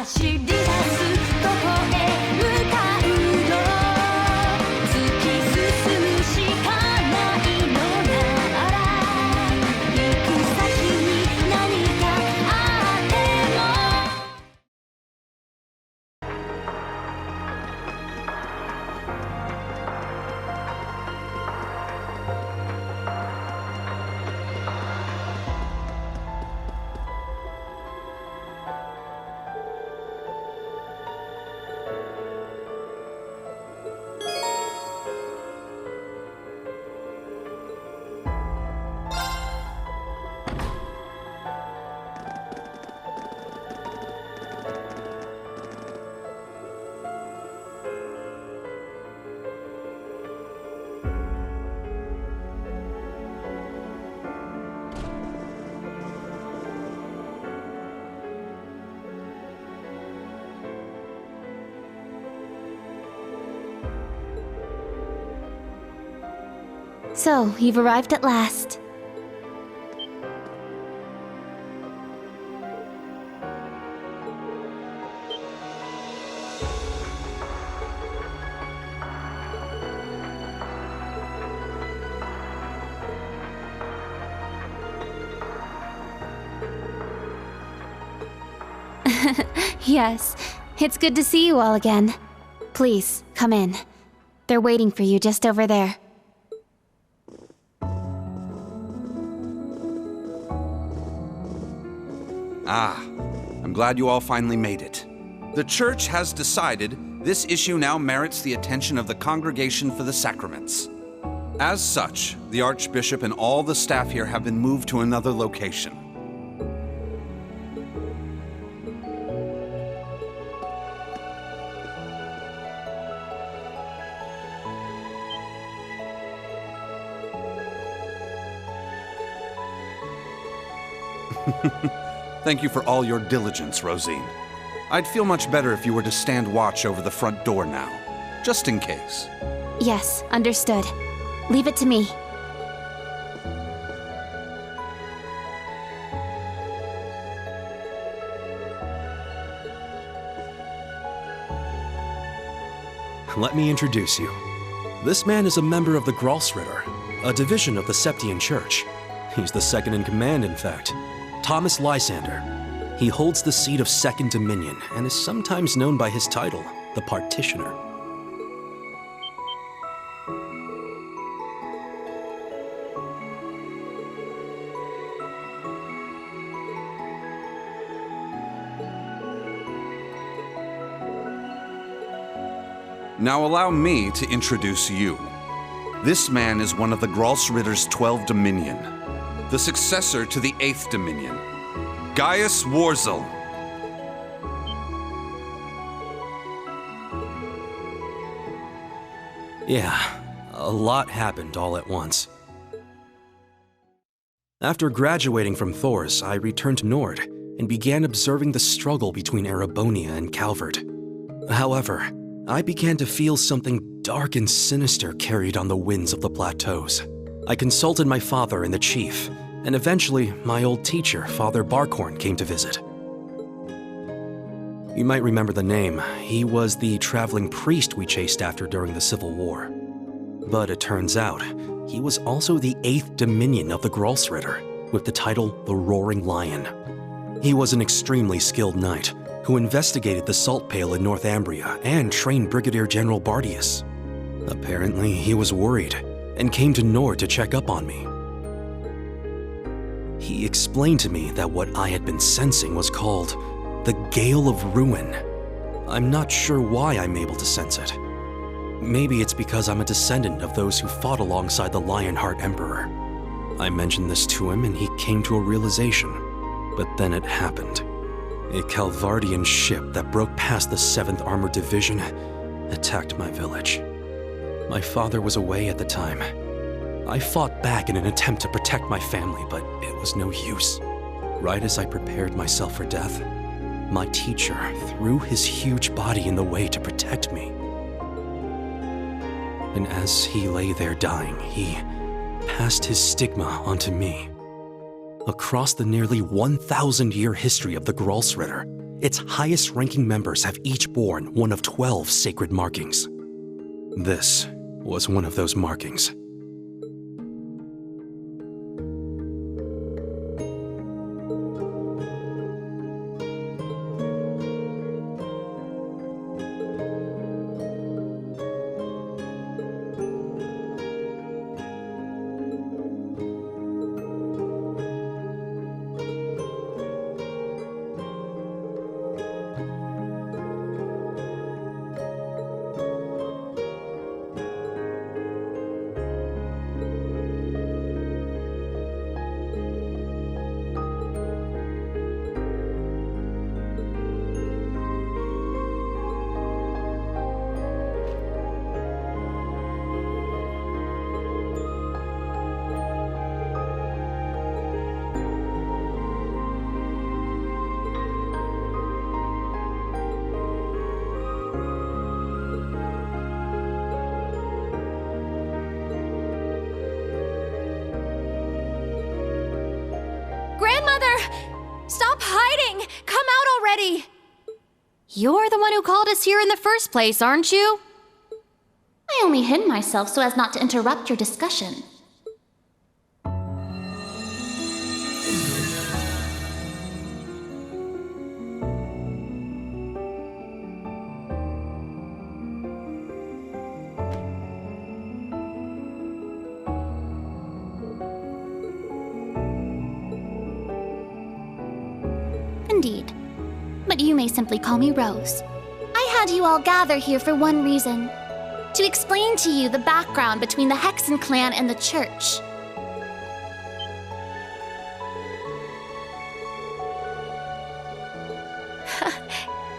走り出すどこへ向かうの突き進むしかないのなら行く先に何かあってもSo, you've arrived at last. Yes, it's good to see you all again. Please, come in. They're waiting for you just over there. Ah, I'm glad you all finally made it. The Church has decided this issue now merits the attention of the Congregation for the Sacraments. As such, the Archbishop and all the staff here have been moved to another location. Thank you for all your diligence, Rosine. I'd feel much better if you were to stand watch over the front door now, just in case. Yes, understood. Leave it to me. Let me introduce you. This man is a member of the Gralsritter, a division of the Sept-Terrion Church. He's the second in command, in fact. Thomas Lysander. He holds the seat of Second Dominion and is sometimes known by his title, the Partitioner. Now allow me to introduce you. This man is one of the Gralsritter's 12 Dominion, the successor to the 8th Dominion, Gaius Warzel. Yeah, a lot happened all at once. After graduating from Thors, I returned to Nord and began observing the struggle between Erebonia and Calvert. However, I began to feel something dark and sinister carried on the winds of the plateaus. I consulted my father and the chief, and eventually my old teacher, Father Barkhorn, came to visit. You might remember the name. He was the traveling priest we chased after during the Civil War. But it turns out, he was also the 8th Dominion of the Gralsritter, with the title the Roaring Lion. He was an extremely skilled knight who investigated the Salt Pale in Northumbria and trained Brigadier General Bardius. Apparently, he was worried and came to Nord to check up on me. He explained to me that what I had been sensing was called the Gale of Ruin. I'm not sure why I'm able to sense it. Maybe it's because I'm a descendant of those who fought alongside the Lionheart Emperor. I mentioned this to him and he came to a realization. But then it happened. A Calvardian ship that broke past the 7th Armored Division attacked my village. My father was away at the time. I fought back in an attempt to protect my family, but it was no use. Right as I prepared myself for death, my teacher threw his huge body in the way to protect me. And as he lay there dying, he passed his stigma onto me. Across the nearly 1,000-year history of the Gralsritter, Its highest-ranking members have each borne one of 12 sacred markings. This was one of those markings. Grandmother! Stop hiding! Come out already! You're the one who called us here in the first place, aren't you? I only hid myself so as not to interrupt your discussion. Indeed. But you may simply call me Rose. I had you all gather here for one reason. To explain to you the background between the Hexen clan and the church.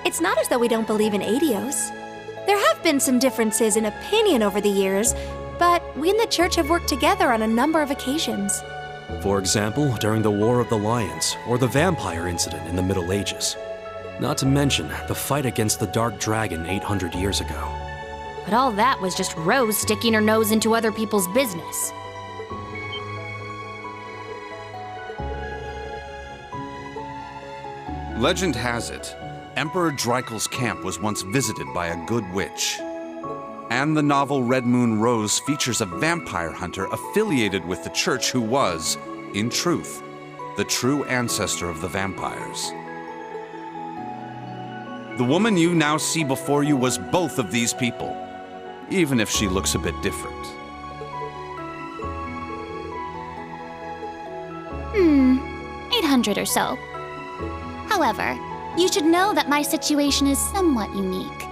It's not as though we don't believe in Adios. There have been some differences in opinion over the years, but we and the church have worked together on a number of occasions. For example, during the War of the Lions, or the vampire incident in the Middle Ages. Not to mention the fight against the Dark Dragon 800 years ago. But all that was just Rose sticking her nose into other people's business. Legend has it, Emperor Dreikel's camp was once visited by a good witch. And the novel Red Moon Rose features a vampire hunter affiliated with the church who was, in truth, the true ancestor of the vampires. The woman you now see before you was both of these people, even if she looks a bit different. 800 or so. However, you should know that my situation is somewhat unique.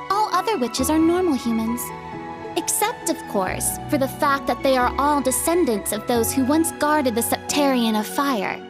All other witches are normal humans. Except, of course, for the fact that they are all descendants of those who once guarded the Sept-Terrion of fire.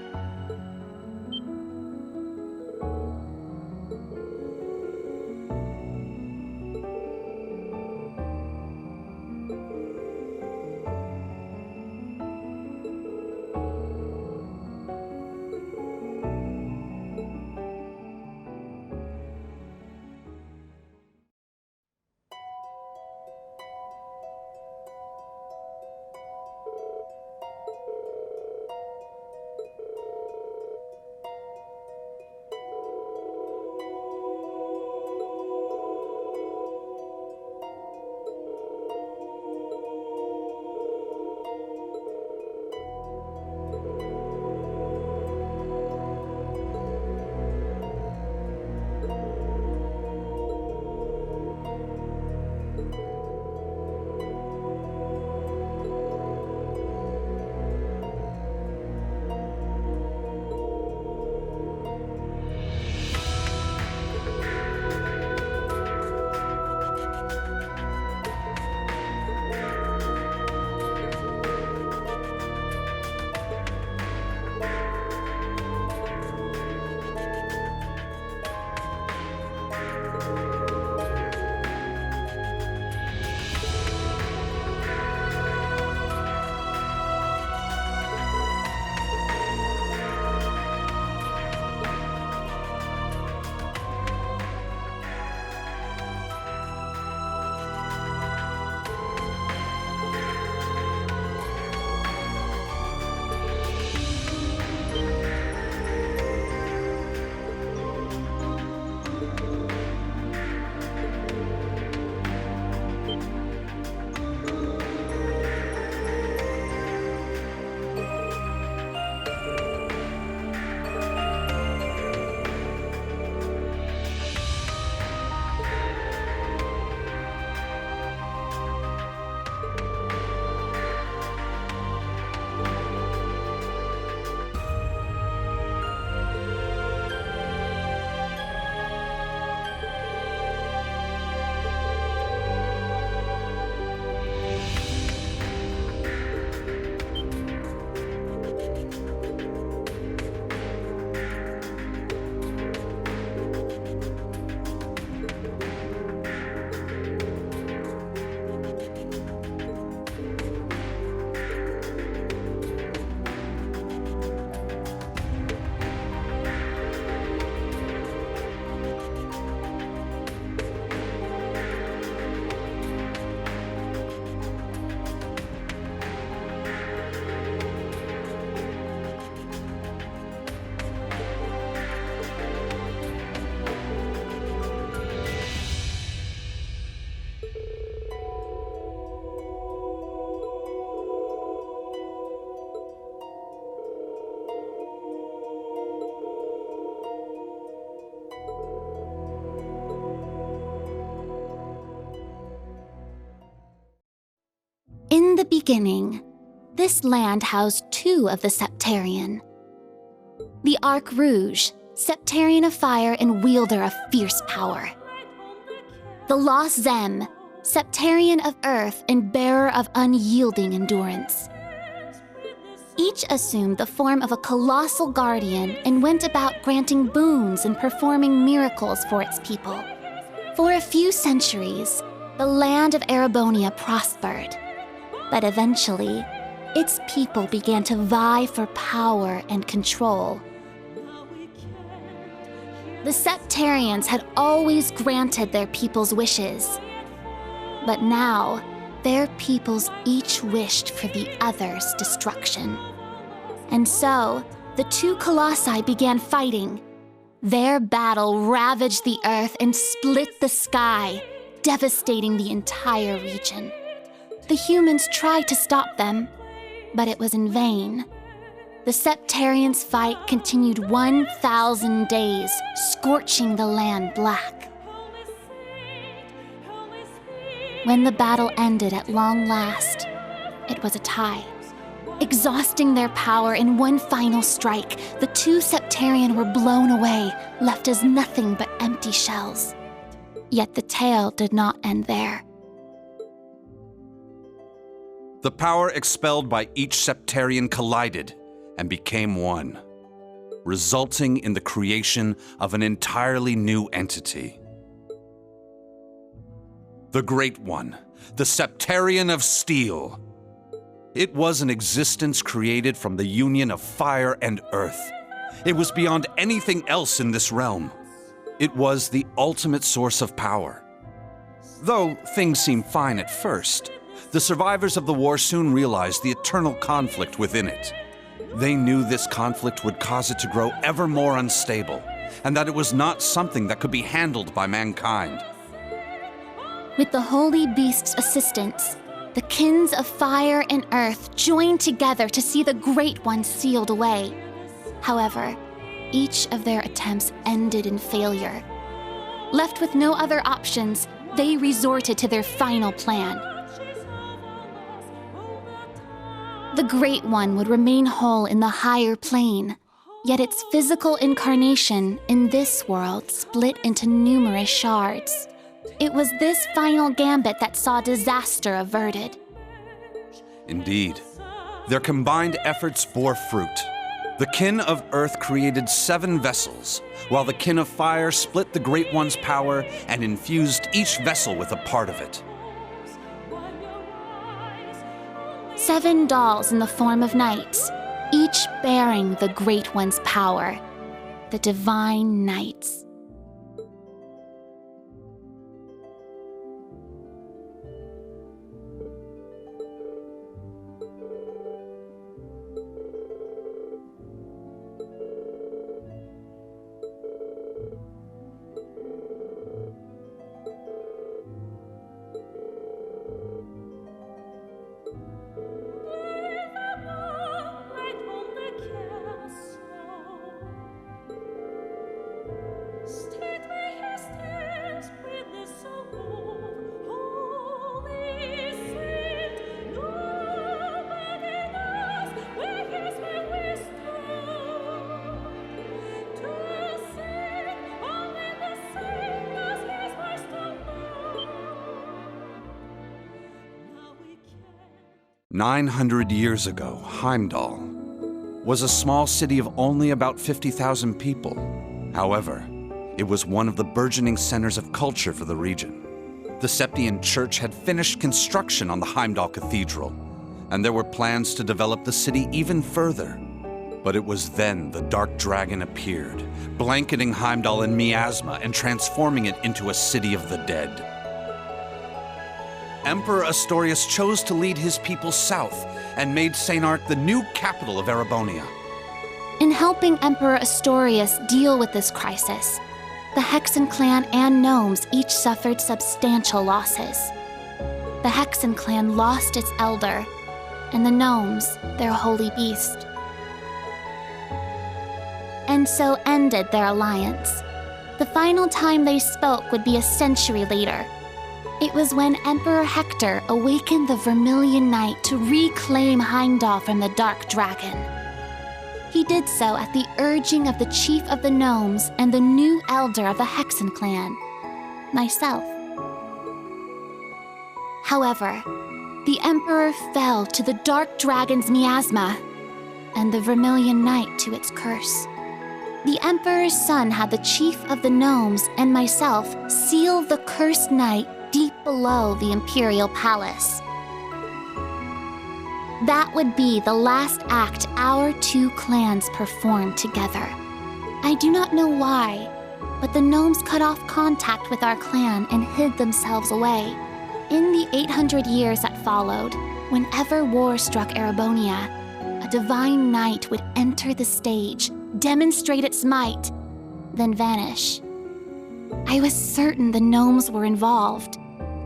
beginning, this land housed two of the Sept-Terrion. The Arc Rouge, Sept-Terrion of fire and wielder of fierce power. The Lost Zem, Sept-Terrion of earth and bearer of unyielding endurance. Each assumed the form of a colossal guardian and went about granting boons and performing miracles for its people. For a few centuries, the land of Erebonia prospered, but eventually, its people began to vie for power and control. The Sept-Terrions had always granted their people's wishes, but now, their peoples each wished for the other's destruction. And so, the two colossi began fighting. Their battle ravaged the earth and split the sky, devastating the entire region. The humans tried to stop them, but it was in vain. The Sept-Terrions' fight continued 1,000 days, scorching the land black. When the battle ended at long last, it was a tie. Exhausting their power in one final strike, the two Sept-Terrion were blown away, left as nothing but empty shells. Yet the tale did not end there. The power expelled by each Sept-Terrion collided and became one, resulting in the creation of an entirely new entity. The Great One, the Sept-Terrion of Steel. It was an existence created from the union of fire and earth. It was beyond anything else in this realm. It was the ultimate source of power. Though things seemed fine at first, the survivors of the war soon realized the eternal conflict within it. They knew this conflict would cause it to grow ever more unstable, and that it was not something that could be handled by mankind. With the Holy Beast's assistance, the kins of fire and earth joined together to see the Great One sealed away. However, each of their attempts ended in failure. Left with no other options, they resorted to their final plan. The Great One would remain whole in the higher plane, yet its physical incarnation in this world split into numerous shards. It was this final gambit that saw disaster averted. Indeed, their combined efforts bore fruit. The kin of Earth created 7 vessels, while the kin of Fire split the Great One's power and infused each vessel with a part of it. 7 dolls in the form of knights, each bearing the Great One's power, the Divine Knights. "900 years ago, Heimdallr was a small city of only about 50,000 people. However, it was one of the burgeoning centers of culture for the region. The Septian Church had finished construction on the Heimdallr Cathedral, and there were plans to develop the city even further. But it was then the Dark Dragon appeared, blanketing Heimdallr in miasma and transforming it into a city of the dead. Emperor Astorius chose to lead his people south and made Sainark the new capital of Erebonia. In helping Emperor Astorius deal with this crisis, the Hexen clan and gnomes each suffered substantial losses. The Hexen clan lost its elder, and the gnomes their holy beast. And so ended their alliance. The final time they spoke would be a century later. It was when Emperor Hector awakened the Vermilion Knight to reclaim Heimdallr from the Dark Dragon. He did so at the urging of the chief of the gnomes and the new elder of the Hexen clan, myself. However, the Emperor fell to the Dark Dragon's miasma, and the Vermilion Knight to its curse. The Emperor's son had the chief of the gnomes and myself seal the cursed knight deep below the Imperial Palace. That would be the last act our two clans performed together. I do not know why, but the gnomes cut off contact with our clan and hid themselves away. In the 800 years that followed, whenever war struck Erebonia, a divine knight would enter the stage, demonstrate its might, then vanish. I was certain the gnomes were involved,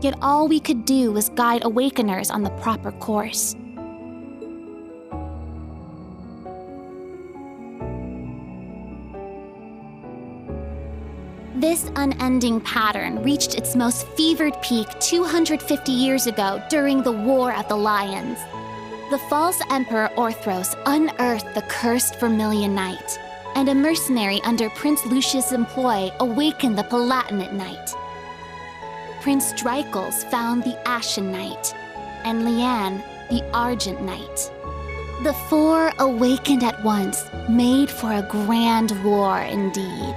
yet all we could do was guide Awakeners on the proper course. This unending pattern reached its most fevered peak 250 years ago during the War of the Lions. The false Emperor Orthros unearthed the cursed Vermilion Knight, and a mercenary under Prince Lucius' employ awakened the Palatinate Knight. Prince Dreichels found the Ashen Knight, and Lianne the Argent Knight. The four awakened at once, made for a grand war indeed.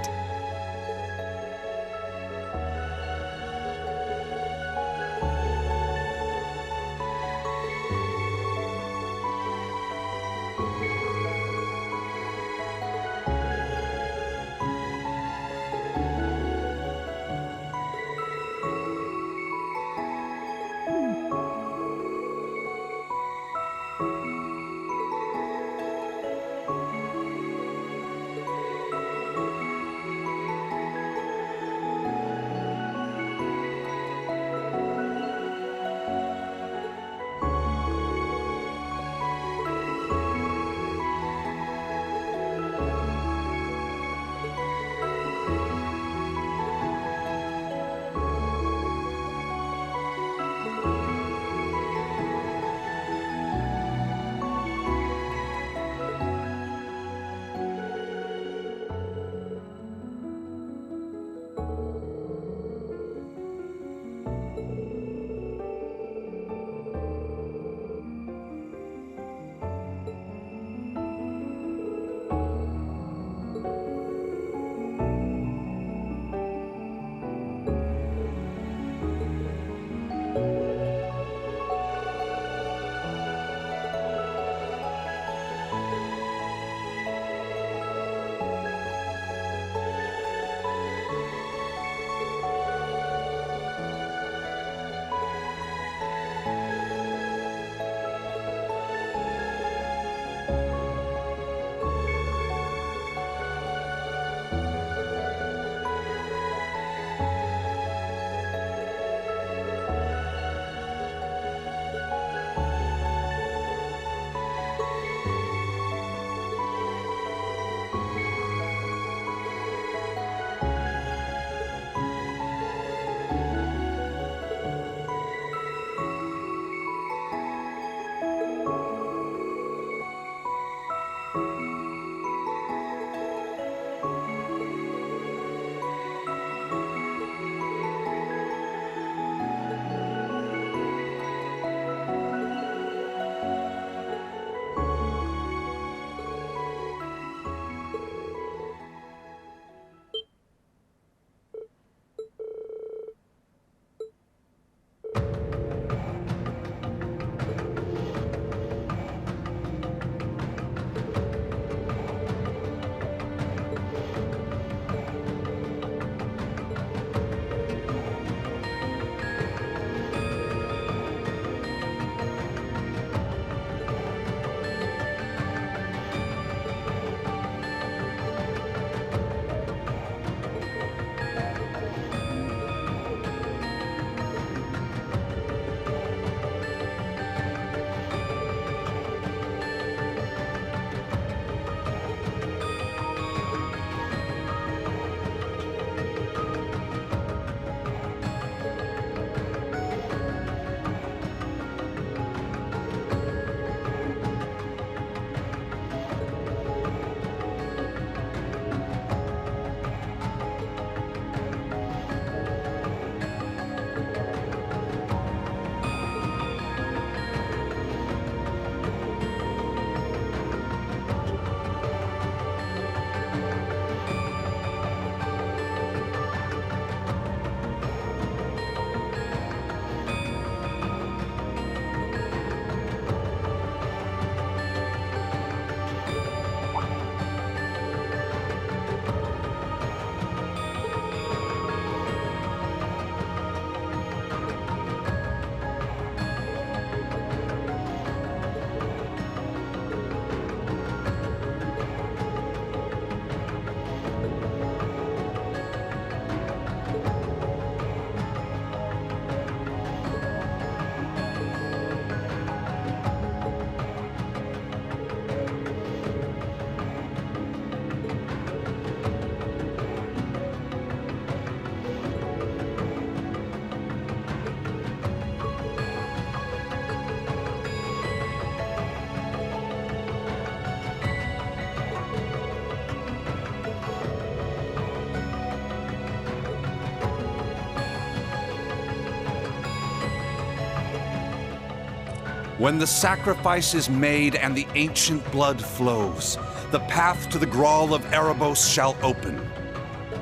When the sacrifice is made and the ancient blood flows, the path to the Gral of Erebos shall open.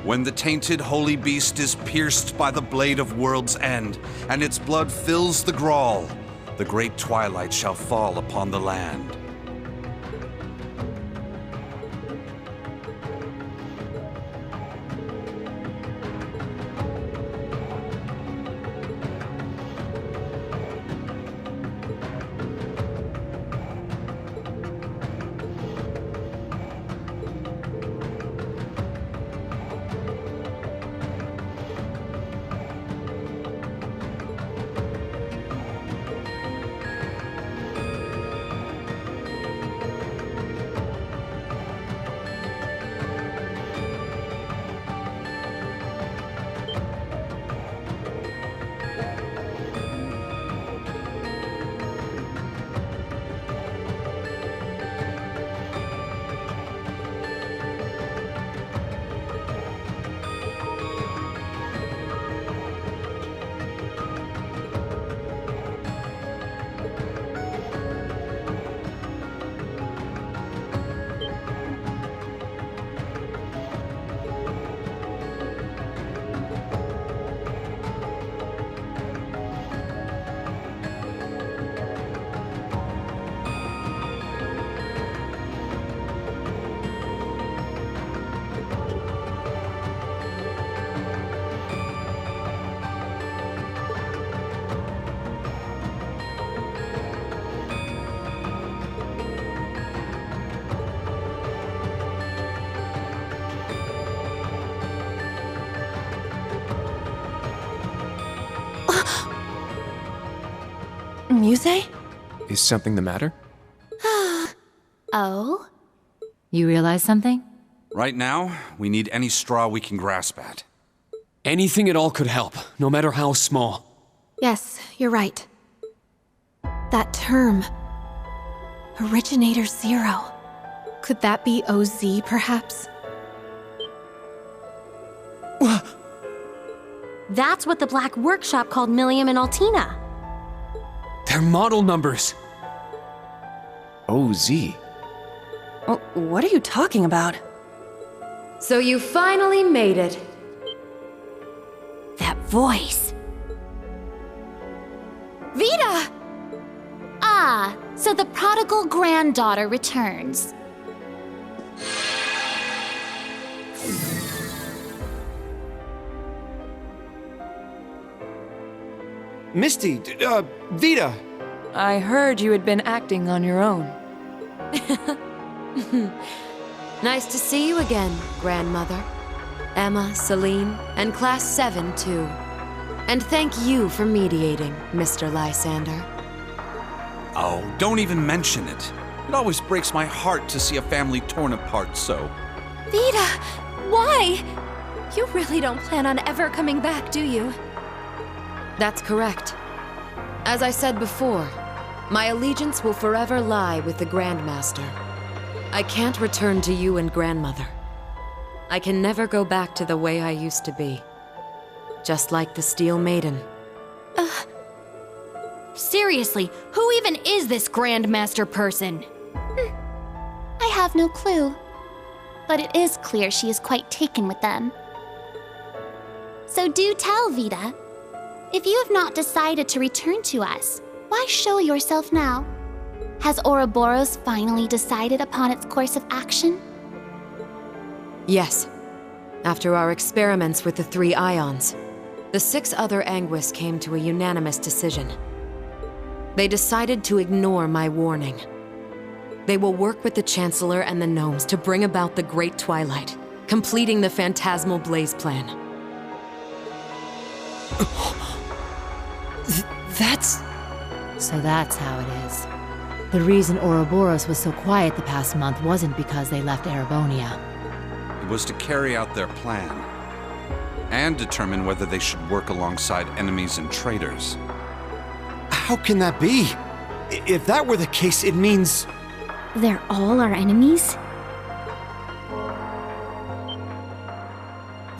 When the tainted holy beast is pierced by the blade of World's End, and its blood fills the Gral, the great twilight shall fall upon the land. Muse? Is something the matter? Oh? You realize something? Right now, we need any straw we can grasp at. Anything at all could help, no matter how small. Yes, you're right. That term. Originator Zero. Could that be OZ, perhaps? That's what the Black Workshop called Millium and Altina. They're model numbers. OZ. What are you talking about? So you finally made it. That voice. Vita! Ah, so the prodigal granddaughter returns. Misty, Vita. I heard you had been acting on your own. Nice to see you again, Grandmother. Emma, Celine, and Class 7 too. And thank you for mediating, Mr. Lysander. Oh, don't even mention it. It always breaks my heart to see a family torn apart so. Vita! Why? You really don't plan on ever coming back, do you? That's correct. As I said before, my allegiance will forever lie with the Grandmaster. I can't return to you and Grandmother. I can never go back to the way I used to be. Just like the Steel Maiden. Seriously, who even is this Grandmaster person? I have no clue. But it is clear she is quite taken with them. So do tell, Vita. If you have not decided to return to us, why show yourself now? Has Ouroboros finally decided upon its course of action? Yes. After our experiments with the 3 ions, the 6 other Anguis came to a unanimous decision. They decided to ignore my warning. They will work with the Chancellor and the Gnomes to bring about the Great Twilight, completing the Phantasmal Blaze plan. So that's how it is. The reason Ouroboros was so quiet the past month wasn't because they left Erebonia. It was to carry out their plan. And determine whether they should work alongside enemies and traitors. How can that be? If that were the case, it means... They're all our enemies?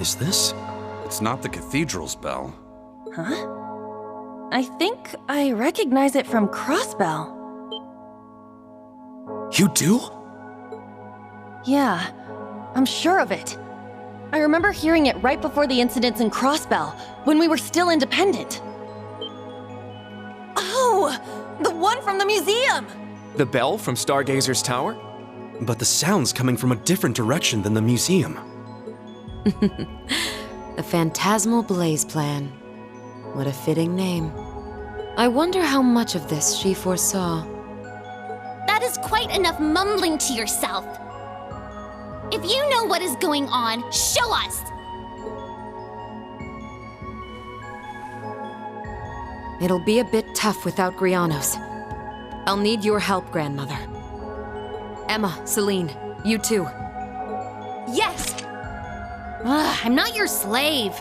Is this? It's not the cathedral's bell. Huh? I think I recognize it from Crossbell. You do? Yeah, I'm sure of it. I remember hearing it right before the incidents in Crossbell, when we were still independent. Oh! The one from the museum! The bell from Stargazer's tower? But the sound's coming from a different direction than the museum. The Phantasmal Blaze Plan. What a fitting name. I wonder how much of this she foresaw. That is quite enough mumbling to yourself. If you know what is going on, show us! It'll be a bit tough without Grianos. I'll need your help, Grandmother. Emma, Celine, you too. Yes! Ugh, I'm not your slave.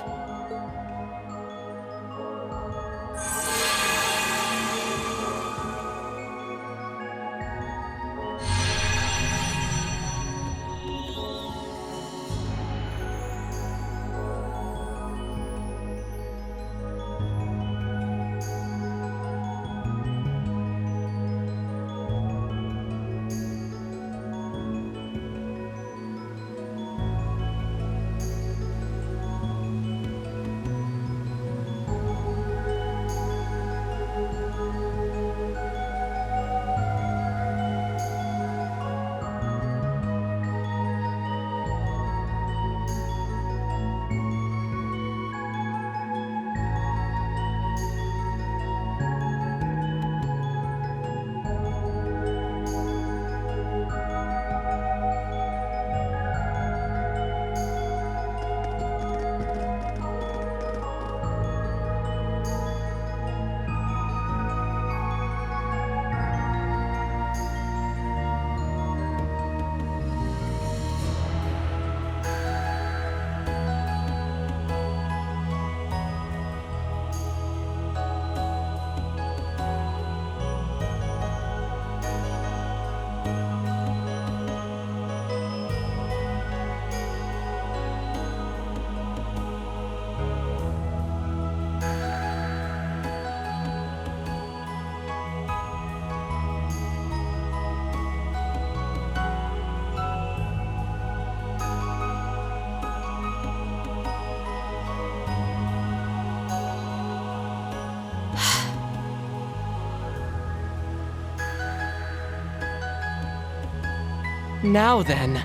Now then,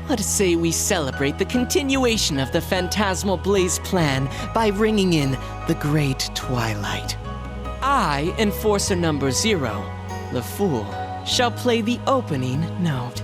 let's say we celebrate the continuation of the Phantasmal Blaze plan by ringing in the Great Twilight. I, Enforcer number 0, the Fool, shall play the opening note.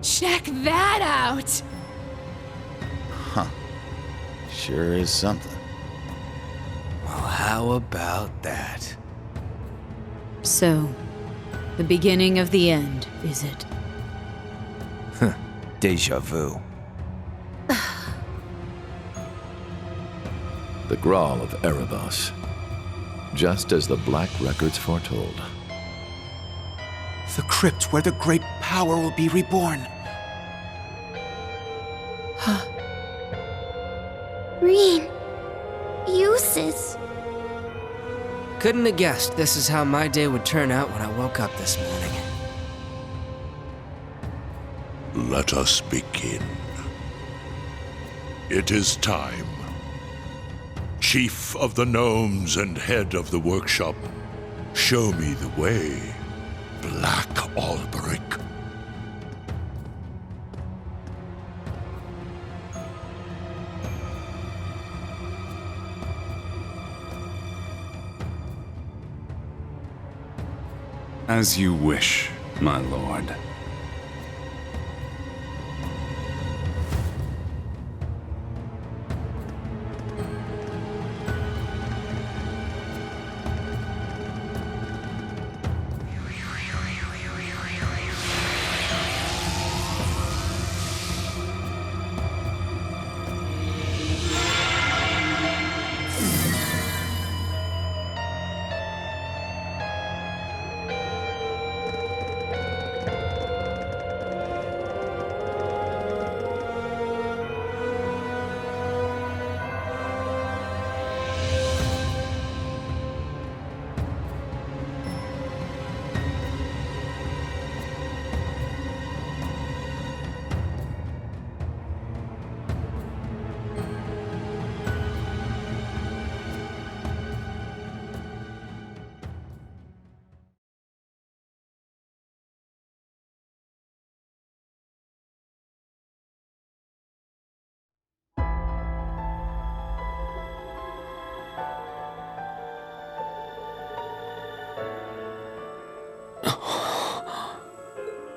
Check that out! Huh. Sure is something. Well, how about that? So, the beginning of the end, is it? Deja vu. The Gral of Erebos. Just as the Black Records foretold. The crypt where the great power will be reborn. Green. Uses. Couldn't have guessed this is how my day would turn out when I woke up this morning. Let us begin. It is time. Chief of the Gnomes and head of the workshop, show me the way, Black Alberic. As you wish, my lord.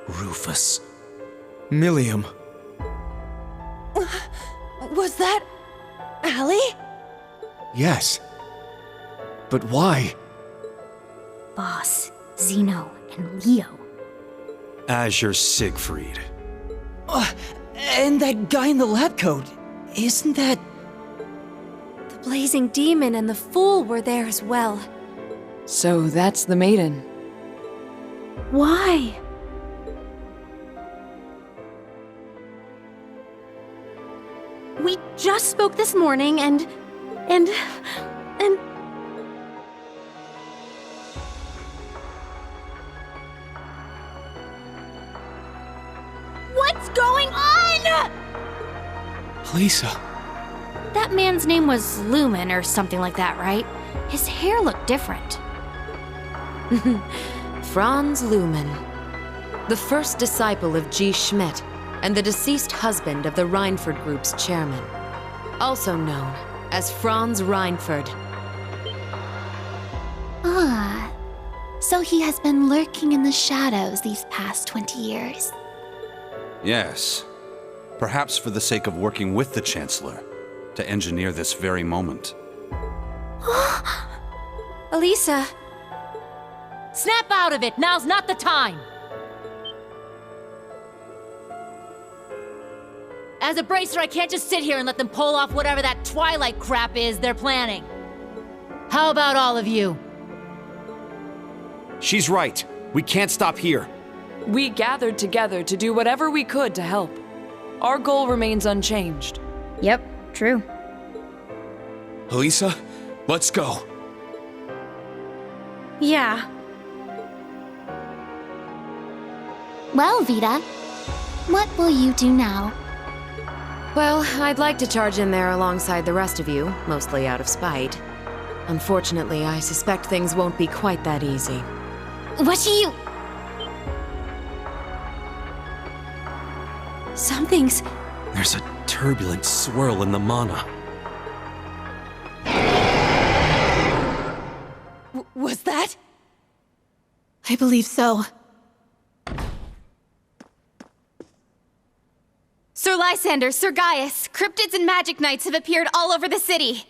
Rufus. Millium. Was that... Allie? Yes. But why? Boss, Zeno, and Leo. Azure Siegfried. And that guy in the lab coat. Isn't that... The Blazing Demon and the Fool were there as well. So that's the maiden. Why? We just spoke this morning and... What's going on?! Lisa. That man's name was Lumen or something like that, right? His hair looked different. Franz Lumen, the first disciple of G. Schmidt and the deceased husband of the Reinford Group's chairman, also known as Franz Reinford. Ah, so he has been lurking in the shadows these past 20 years. Yes. Perhaps for the sake of working with the Chancellor to engineer this very moment. Elisa. Snap out of it! Now's not the time! As a bracer, I can't just sit here and let them pull off whatever that Twilight crap is they're planning. How about all of you? She's right. We can't stop here. We gathered together to do whatever we could to help. Our goal remains unchanged. Yep, true. Elisa, let's go. Yeah. Well, Vita, what will you do now? Well, I'd like to charge in there alongside the rest of you, mostly out of spite. Unfortunately, I suspect things won't be quite that easy. What do you... Something's... There's a turbulent swirl in the mana. Was that? I believe so. Sir Lysander, Sir Gaius, Cryptids and Magic Knights have appeared all over the city.